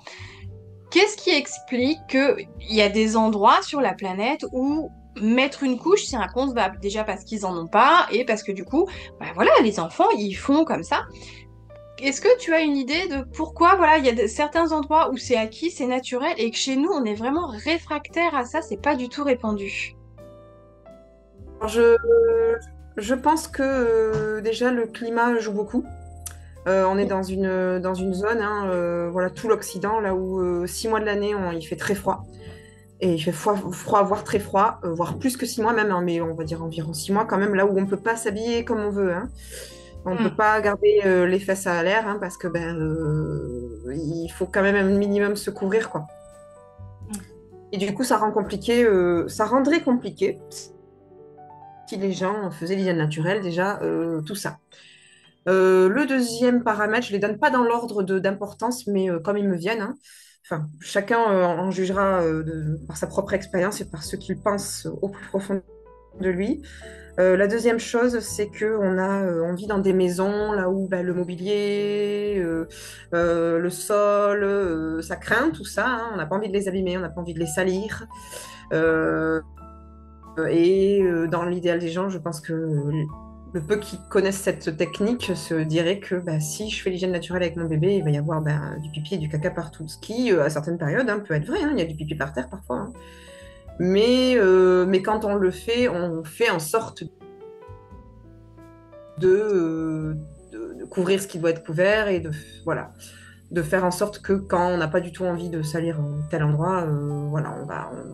Qu'est-ce qui explique qu'il y a des endroits sur la planète où mettre une couche, c'est inconcevable? Déjà parce qu'ils en ont pas et parce que du coup, voilà, les enfants, ils font comme ça. Est-ce que tu as une idée de pourquoi, voilà, il y a certains endroits où c'est acquis, c'est naturel et que chez nous, on est vraiment réfractaire à ça, c'est pas du tout répandu? Alors, je pense que déjà le climat joue beaucoup. On est dans une zone, hein, voilà, tout l'Occident, là où 6 mois de l'année, il fait très froid. Et il fait froid, froid, voire très froid, voire plus que 6 mois même, hein, mais on va dire environ 6 mois quand même, là où on ne peut pas s'habiller comme on veut, hein. On ne peut Mm. pas garder les fesses à l'air, hein, parce que ben, il faut quand même un minimum se couvrir, quoi. Et du coup, ça rendrait compliqué si les gens faisaient l'hygiène naturelle, déjà, tout ça. Le deuxième paramètre, je ne les donne pas dans l'ordre d'importance, mais comme ils me viennent, hein. Enfin, chacun en jugera par sa propre expérience et par ce qu'il pense au plus profond de lui. La deuxième chose, c'est on vit dans des maisons là où bah, le mobilier, le sol, ça craint tout ça, hein. On n'a pas envie de les abîmer, on n'a pas envie de les salir. Euh, dans l'idéal des gens, je pense que le peu qui connaissent cette technique se dirait que bah, si je fais l'hygiène naturelle avec mon bébé, il va y avoir bah, du pipi et du caca partout. Ce qui, à certaines périodes, hein, peut être vrai, hein. Il y a du pipi par terre parfois, hein. Mais quand on fait en sorte de couvrir ce qui doit être couvert et voilà, de faire en sorte que quand on n'a pas du tout envie de salir tel endroit, voilà,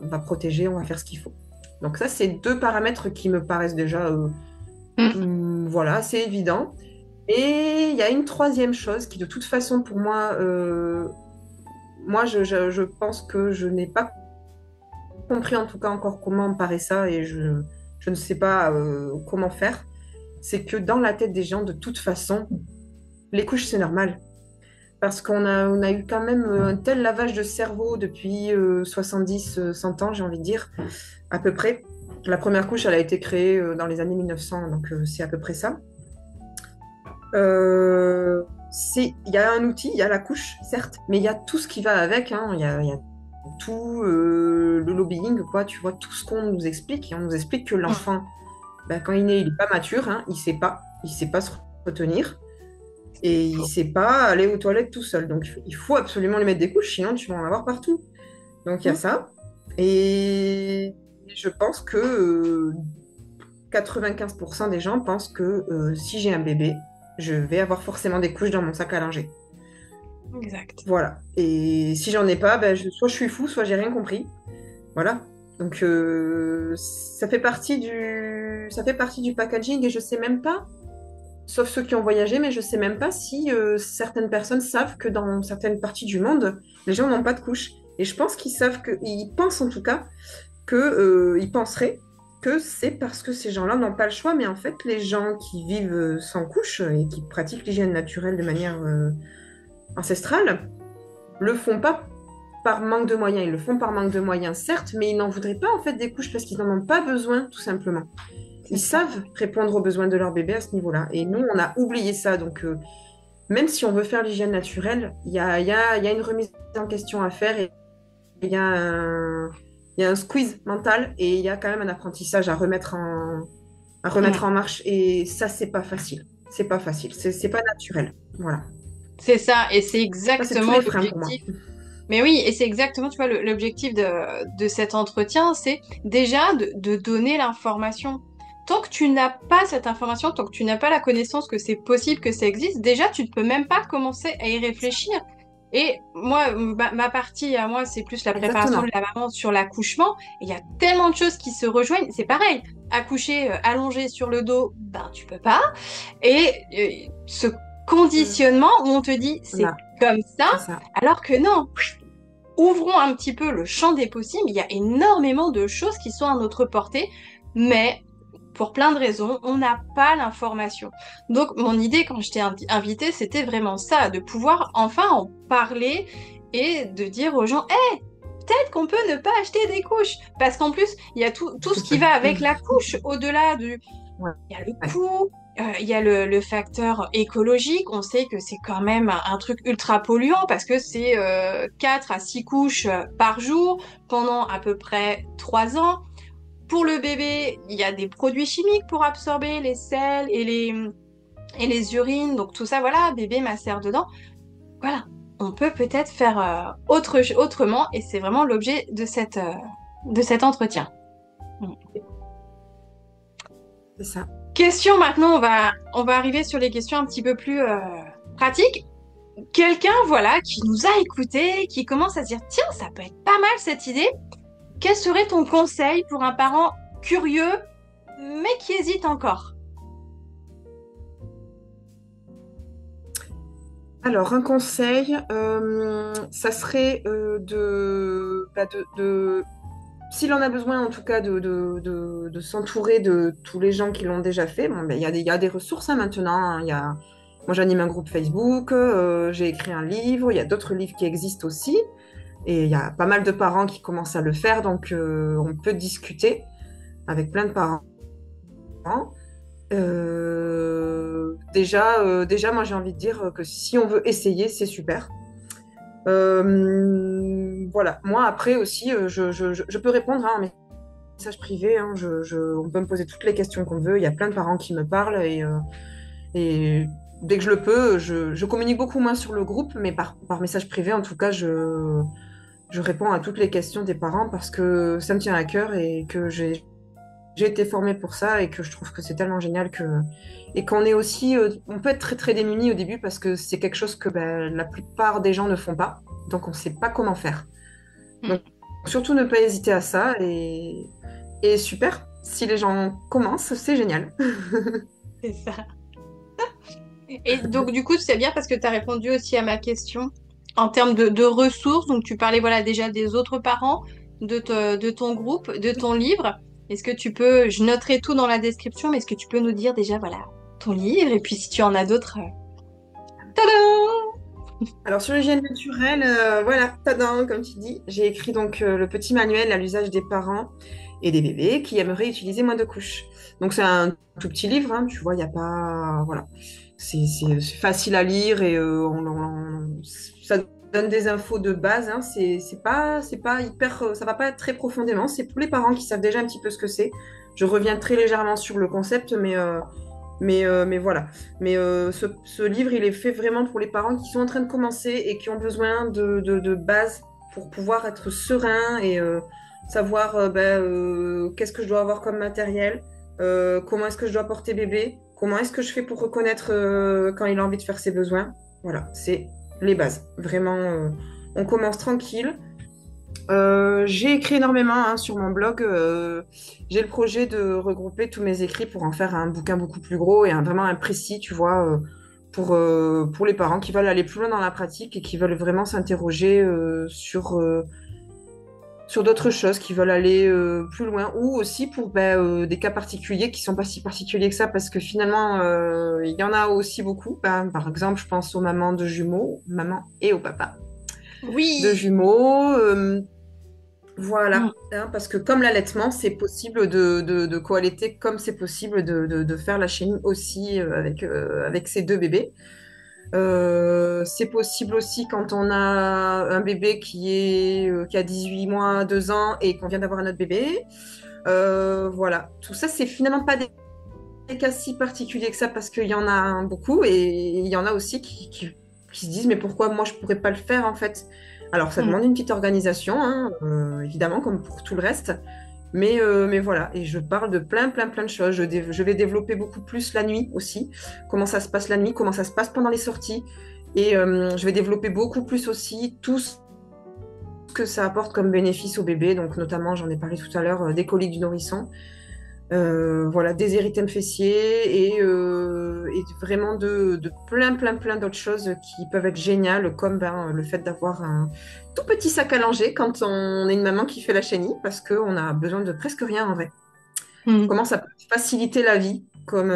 on va protéger, on va faire ce qu'il faut. Donc ça, c'est deux paramètres qui me paraissent déjà Mm. voilà, c'est évident. Et il y a une troisième chose qui, de toute façon, pour moi, je pense que je n'ai pas compris en tout cas encore comment emparer ça et je ne sais pas comment faire. C'est que dans la tête des gens, de toute façon, les couches, c'est normal. Parce on a eu quand même un tel lavage de cerveau depuis 70, 100 ans, j'ai envie de dire, à peu près. La première couche, elle a été créée dans les années 1900, donc c'est à peu près ça. Il y a un outil, il y a la couche, certes, mais il y a tout ce qui va avec, hein. Il y a tout le lobbying, quoi. Tu vois, tout ce qu'on nous explique. Et on nous explique que l'enfant, ben, quand il est né, il n'est pas mature, hein. Il sait pas se retenir. Et il sait pas aller aux toilettes tout seul. Donc, il faut absolument lui mettre des couches, sinon tu vas en avoir partout. Donc, il y a Mm. ça. Et je pense que 95% des gens pensent que si j'ai un bébé, je vais avoir forcément des couches dans mon sac à langer. Exact. Voilà. Et si j'en ai pas, ben, soit je suis fou, soit j'ai rien compris. Voilà. Donc, ça fait partie du packaging et je sais même pas, sauf ceux qui ont voyagé, mais je sais même pas si certaines personnes savent que dans certaines parties du monde, les gens n'ont pas de couches. Et je pense qu'ils savent ils pensent en tout cas ils penseraient que c'est parce que ces gens-là n'ont pas le choix, mais en fait, les gens qui vivent sans couche et qui pratiquent l'hygiène naturelle de manière ancestrale le font pas par manque de moyens. Ils le font par manque de moyens, certes, mais ils n'en voudraient pas en fait des couches parce qu'ils n'en ont pas besoin, tout simplement. C'est Ils ça. savent répondre aux besoins de leur bébé à ce niveau-là. Et nous, on a oublié ça. Donc, même si on veut faire l'hygiène naturelle, il y a une remise en question à faire et il y a il y a un squeeze mental et il y a quand même un apprentissage à remettre Mm. en marche. Et ça, c'est pas facile. C'est pas facile. C'est pas naturel. Voilà. C'est ça, et c'est Ça, c'est tous exactement les freins pour moi. l'objectif. Mais oui, et c'est exactement, tu vois, l'objectif de cet entretien, c'est déjà de donner l'information. Tant que tu n'as pas cette information, tant que tu n'as pas la connaissance que c'est possible, que ça existe, déjà, tu ne peux même pas commencer à y réfléchir. Et moi, ma partie à moi, c'est plus la préparation de Exactement. la maman sur l'accouchement. Et il y a tellement de choses qui se rejoignent. C'est pareil, accoucher allongé sur le dos, ben tu peux pas. Et ce conditionnement où on te dit c'est Là, comme ça, c'est ça. alors que non. Ouvrons un petit peu le champ des possibles. Il y a énormément de choses qui sont à notre portée, mais pour plein de raisons, on n'a pas l'information. Donc, mon idée quand je t'ai invitée, c'était vraiment ça, de pouvoir enfin en parler et de dire aux gens, hey, peut-être qu'on peut ne pas acheter des couches. Parce qu'en plus, il y a tout ce qui va avec la couche, au-delà du... Ouais. Il y a le Ouais. coût, il y a le facteur écologique. On sait que c'est quand même un truc ultra polluant parce que c'est 4 à 6 couches par jour pendant à peu près 3 ans. Pour le bébé, il y a des produits chimiques pour absorber les sels et les urines. Donc tout ça, voilà, bébé macère dedans. Voilà, on peut peut-être faire autrement et c'est vraiment l'objet de cet entretien. Mm. C'est ça. Question maintenant, on va arriver sur les questions un petit peu plus pratiques. Quelqu'un, voilà, qui nous a écoutés, qui commence à se dire, tiens, ça peut être pas mal cette idée. Quel serait ton conseil pour un parent curieux, mais qui hésite encore? Alors, un conseil, ça serait s'il en a besoin, en tout cas, de s'entourer de tous les gens qui l'ont déjà fait. Bon, ben, il y a des ressources hein, maintenant, hein. Moi, j'anime un groupe Facebook, j'ai écrit un livre, il y a d'autres livres qui existent aussi. Et il y a pas mal de parents qui commencent à le faire, donc on peut discuter avec plein de parents. Déjà, moi j'ai envie de dire que si on veut essayer, c'est super. Voilà. Moi après aussi, je peux répondre hein, en message privé. Hein, on peut me poser toutes les questions qu'on veut. Il y a plein de parents qui me parlent et dès que je le peux, je communique beaucoup moins sur le groupe, mais par message privé, en tout cas, je réponds à toutes les questions des parents parce que ça me tient à cœur et que j'ai été formée pour ça et que je trouve que c'est tellement génial et qu'on est aussi, on peut être très très démunis au début parce que c'est quelque chose que ben, la plupart des gens ne font pas, donc on ne sait pas comment faire. Hmm, Donc surtout ne pas hésiter à ça et super, si les gens commencent, c'est génial. c'est ça. Et donc, du coup, c'est bien parce que tu as répondu aussi à ma question en termes de ressources. Donc, tu parlais voilà, déjà des autres parents, de ton groupe, de ton livre. Est-ce que tu peux, je noterai tout dans la description, mais est-ce que tu peux nous dire déjà, voilà, ton livre et puis si tu en as d'autres, tadam! Alors sur l'hygiène naturelle, voilà, tadam, comme tu dis, j'ai écrit donc le petit manuel à l'usage des parents et des bébés qui aimeraient utiliser moins de couches. Donc c'est un tout petit livre, hein, tu vois, il n'y a pas, voilà, c'est facile à lire et ça donne des infos de base. Hein, c'est pas hyper, ça va pas très profondément. C'est pour les parents qui savent déjà un petit peu ce que c'est. Je reviens très légèrement sur le concept, mais voilà. Mais ce livre, il est fait vraiment pour les parents qui sont en train de commencer et qui ont besoin de bases pour pouvoir être sereins et savoir qu'est-ce que je dois avoir comme matériel, comment est-ce que je dois porter bébé, comment est-ce que je fais pour reconnaître quand il a envie de faire ses besoins. Voilà, c'est les bases. Vraiment, on commence tranquille. J'ai écrit énormément hein, sur mon blog. J'ai le projet de regrouper tous mes écrits pour en faire un bouquin beaucoup plus gros et vraiment un précis, tu vois, pour les parents qui veulent aller plus loin dans la pratique et qui veulent vraiment s'interroger sur d'autres choses, qui veulent aller plus loin, ou aussi pour des cas particuliers qui sont pas si particuliers que ça, parce que finalement, il y en a aussi beaucoup. Ben, par exemple, je pense aux mamans de jumeaux, maman et au papa de Oui. jumeaux. Hmm. Voilà, hein, parce que comme l'allaitement, c'est possible de co-allaiter, comme c'est possible de faire la chénie aussi avec ces deux bébés. C'est possible aussi quand on a un bébé qui a 18 mois, 2 ans et qu'on vient d'avoir un autre bébé. Voilà, tout ça, c'est finalement pas des cas si particuliers que ça parce qu'il y en a beaucoup et il y en a aussi qui se disent mais pourquoi moi je pourrais pas le faire en fait? Alors ça Hmm. demande une petite organisation, hein, évidemment, comme pour tout le reste. Mais voilà, et je parle de plein de choses. Je vais développer beaucoup plus la nuit aussi, comment ça se passe la nuit, comment ça se passe pendant les sorties. Et je vais développer beaucoup plus aussi tout ce que ça apporte comme bénéfice au bébé. Donc notamment, j'en ai parlé tout à l'heure, des coliques du nourrisson. Voilà, des érythèmes fessiers et vraiment de plein d'autres choses qui peuvent être géniales, comme ben, le fait d'avoir un tout petit sac à langer quand on est une maman qui fait la chenille, parce qu'on a besoin de presque rien en vrai. Hmm. Comment ça peut faciliter la vie, comme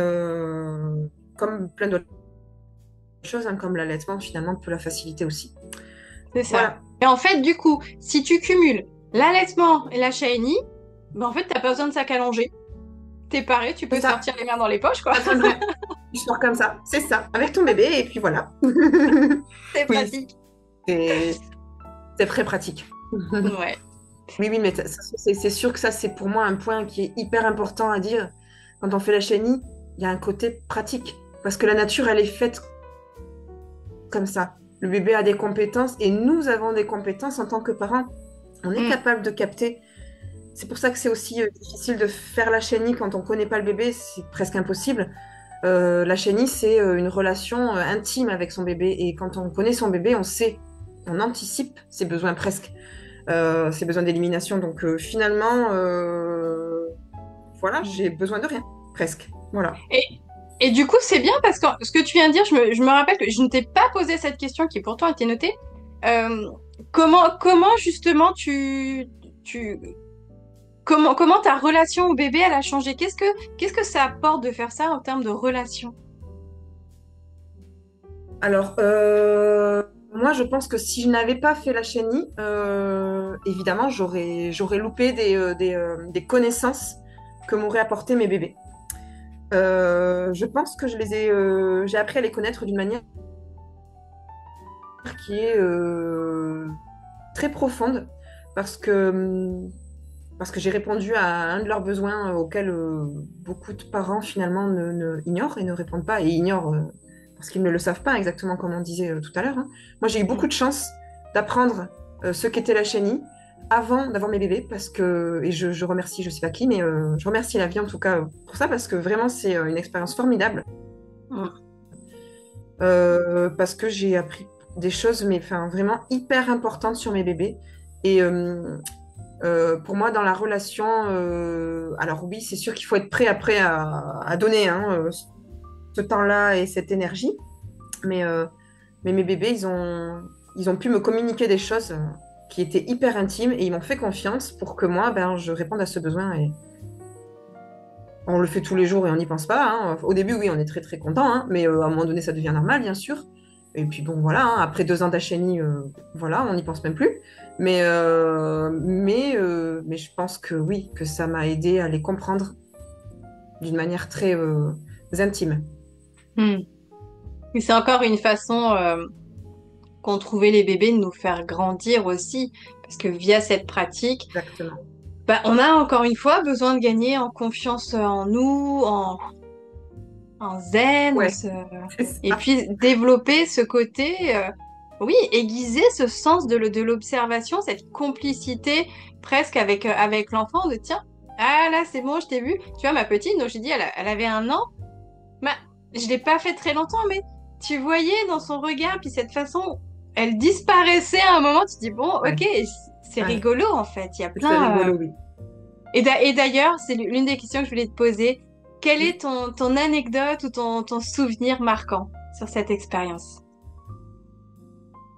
plein d'autres choses, hein, comme l'allaitement finalement peut la faciliter aussi. C'est ça. Voilà, Et en fait, du coup, si tu cumules l'allaitement et la shiny, ben en fait, t'as pas besoin de sac à langer. T'es paré, tu c'est peux ça. sortir les mains dans les poches, quoi. Pas besoin de rien. Tu sors comme ça, c'est ça, avec ton bébé, et puis voilà. C'est Oui, pratique. c'est c'est très pratique. Ouais. Oui, oui, mais c'est sûr que ça, c'est pour moi un point qui est hyper important à dire. Quand on fait la chenille, il y a un côté pratique. Parce que la nature, elle est faite comme ça. Le bébé a des compétences et nous avons des compétences en tant que parents. On est Mm. capable de capter. C'est pour ça que c'est aussi difficile de faire la chenille quand on ne connaît pas le bébé. C'est presque impossible. La chenille, c'est une relation intime avec son bébé. Et quand on connaît son bébé, on sait, on anticipe ses besoins presque. Ses besoins d'élimination. Donc finalement, voilà, j'ai besoin de rien, presque. Voilà. Et, et du coup, c'est bien parce que ce que tu viens de dire, je me rappelle que je ne t'ai pas posé cette question qui pourtant a été notée. Euh, comment justement tu, comment ta relation au bébé, elle a changé? Qu'est-ce que ça apporte de faire ça en termes de relation? Alors, moi, je pense que si je n'avais pas fait la chenille, évidemment, j'aurais loupé des connaissances que m'auraient apporté mes bébés. Je pense que j'ai appris à les connaître d'une manière qui est très profonde parce que j'ai répondu à un de leurs besoins auxquels beaucoup de parents finalement ignorent et ne répondent pas et ignorent parce qu'ils ne le savent pas exactement comme on disait tout à l'heure, hein. Moi, j'ai eu beaucoup de chance d'apprendre ce qu'était la chenille avant d'avoir mes bébés parce que, et je remercie, je sais pas qui, mais je remercie la vie en tout cas pour ça parce que vraiment c'est une expérience formidable Mm. parce que j'ai appris des choses mais enfin vraiment hyper importantes sur mes bébés et pour moi, dans la relation, alors oui, c'est sûr qu'il faut être prêt après à donner hein, ce temps-là et cette énergie. Mais, mais mes bébés, ils ont pu me communiquer des choses qui étaient hyper intimes et ils m'ont fait confiance pour que moi, ben, je réponde à ce besoin. Et on le fait tous les jours et on n'y pense pas, hein. Au début, oui, on est très très content, hein, mais à un moment donné, ça devient normal, bien sûr. Et puis bon, voilà, hein, après 2 ans d'achénie, voilà, on n'y pense même plus. Mais je pense que oui, que ça m'a aidé à les comprendre d'une manière très intime. Mm. Et c'est encore une façon qu'ont trouvé les bébés de nous faire grandir aussi, parce que via cette pratique, Exactement. bah, on a encore une fois besoin de gagner en confiance en nous, en zen, Ouais, c'est et ça. puis développer ce côté, oui, aiguiser ce sens de l'observation, cette complicité presque avec l'enfant de tiens, ah là c'est bon, je t'ai vu. Tu vois, ma petite, donc j'ai dit, elle avait 1 an, bah, je l'ai pas fait très longtemps, mais tu voyais dans son regard, puis cette façon, elle disparaissait à un moment, tu te dis, bon, Ouais, ok, c'est ouais. rigolo en fait, il y a C'est très plein. rigolo, oui. Et d'ailleurs, c'est l'une des questions que je voulais te poser. Quelle est Oui. ton anecdote ou ton souvenir marquant sur cette expérience?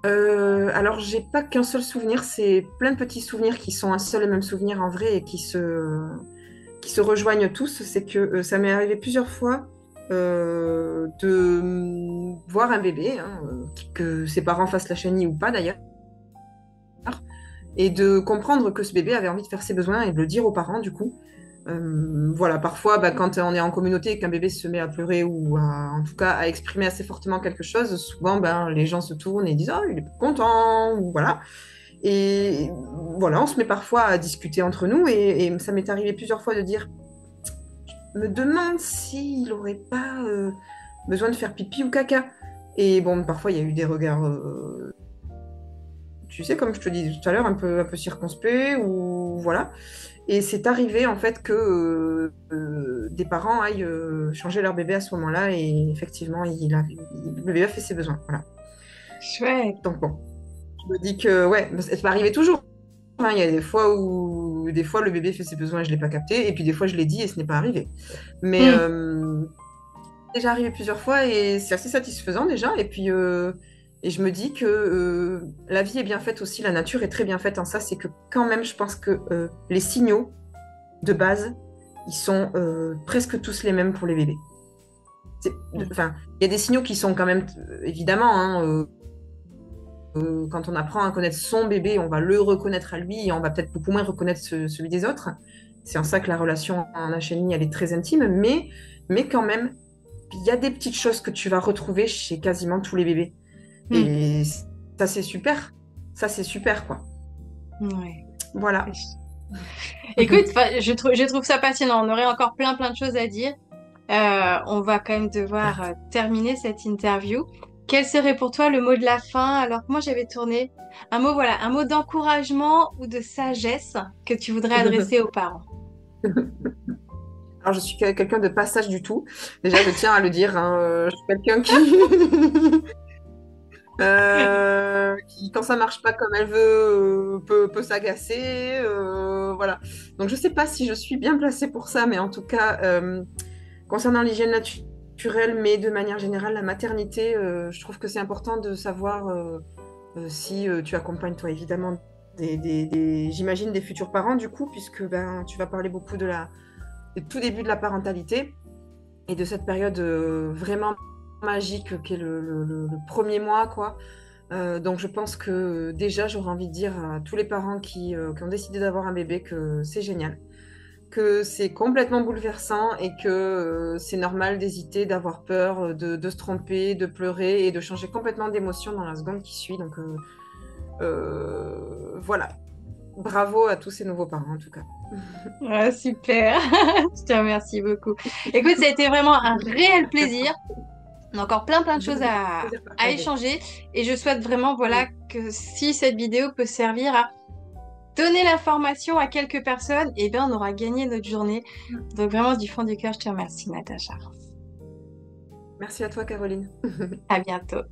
Alors, j'ai pas qu'un seul souvenir, c'est plein de petits souvenirs qui sont un seul et même souvenir en vrai et qui se rejoignent tous. C'est que ça m'est arrivé plusieurs fois de voir un bébé, hein, que ses parents fassent la chenille ou pas d'ailleurs, et de comprendre que ce bébé avait envie de faire ses besoins et de le dire aux parents du coup. Voilà, parfois, bah, quand on est en communauté et qu'un bébé se met à pleurer ou en tout cas à exprimer assez fortement quelque chose, souvent ben, les gens se tournent et disent «Oh, il est pas content» ou voilà. Et voilà, on se met parfois à discuter entre nous et ça m'est arrivé plusieurs fois de dire «Je me demande s'il n'aurait pas besoin de faire pipi ou caca». Et bon, parfois il y a eu des regards, tu sais, comme je te disais tout à l'heure, un peu circonspects ou voilà. Et c'est arrivé en fait que des parents aillent changer leur bébé à ce moment-là et effectivement, le bébé a fait ses besoins. Voilà. Chouette. Donc bon, je me dis que ouais, ça peut arriver toujours, hein. Il y a des fois où des fois le bébé fait ses besoins et je ne l'ai pas capté, et puis des fois je l'ai dit et ce n'est pas arrivé. Mais Hmm. c'est déjà arrivé plusieurs fois et c'est assez satisfaisant déjà. Et puis et je me dis que la vie est bien faite aussi, la nature est très bien faite en ça. C'est que quand même, je pense que les signaux de base, ils sont presque tous les mêmes pour les bébés. Hmm. Enfin, il y a des signaux qui sont quand même, évidemment, hein, quand on apprend à connaître son bébé, on va le reconnaître à lui et on va peut-être beaucoup moins reconnaître celui des autres. C'est en ça que la relation en achénie, elle est très intime, mais quand même, il y a des petites choses que tu vas retrouver chez quasiment tous les bébés. Hmm. Et ça, c'est super. Ça, c'est super, quoi. Ouais. Voilà. Écoute, je trouve ça passionnant. On aurait encore plein de choses à dire. On va quand même devoir terminer cette interview. Quel serait pour toi le mot de la fin? Alors que moi j'avais tourné un mot, voilà, un mot d'encouragement ou de sagesse que tu voudrais adresser aux parents. Alors, je suis quelqu'un de pas sage du tout. Déjà, je tiens à le dire, hein, je suis quelqu'un qui, quand ça marche pas comme elle veut, peut s'agacer. Voilà. Donc, je sais pas si je suis bien placée pour ça, mais en tout cas, concernant l'hygiène naturelle, mais de manière générale, la maternité, je trouve que c'est important de savoir si tu accompagnes, toi, évidemment, j'imagine, des futurs parents, du coup, puisque ben, tu vas parler beaucoup du tout début de la parentalité et de cette période vraiment magique qui est le premier mois, quoi. Donc je pense que déjà, j'aurais envie de dire à tous les parents qui ont décidé d'avoir un bébé que c'est génial. que c'est complètement bouleversant et que c'est normal d'hésiter, d'avoir peur, de se tromper, de pleurer et de changer complètement d'émotion dans la seconde qui suit. Donc voilà, bravo à tous ces nouveaux parents en tout cas. Ouais, super. Je te remercie beaucoup. Écoute, ça a été vraiment un réel plaisir. On a encore plein de choses Plaisir à partagé. échanger et je souhaite vraiment voilà Oui, que si cette vidéo peut servir à donner l'information à quelques personnes, eh bien on aura gagné notre journée. Donc vraiment du fond du cœur, je te remercie Natacha. merci à toi Caroline. À bientôt.